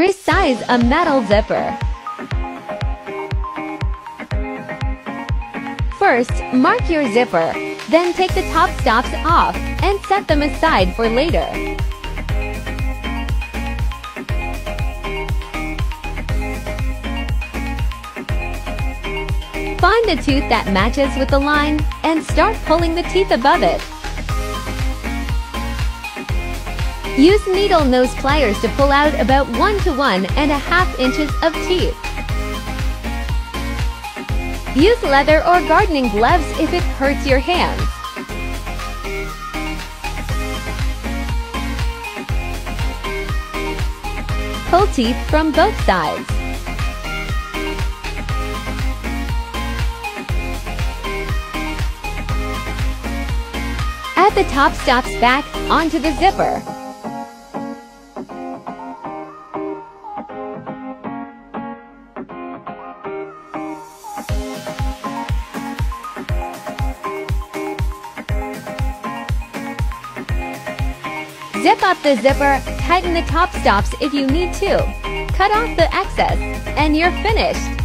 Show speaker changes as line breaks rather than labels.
Resize a metal zipper. First, mark your zipper, then take the top stops off and set them aside for later. Find a tooth that matches with the line and start pulling the teeth above it. Use needle nose pliers to pull out about 1 to 1.5 inches of teeth. Use leather or gardening gloves if it hurts your hands. Pull teeth from both sides. Add the top stops back onto the zipper. Zip up the zipper, tighten the top stops if you need to. Cut off the excess, and you're finished.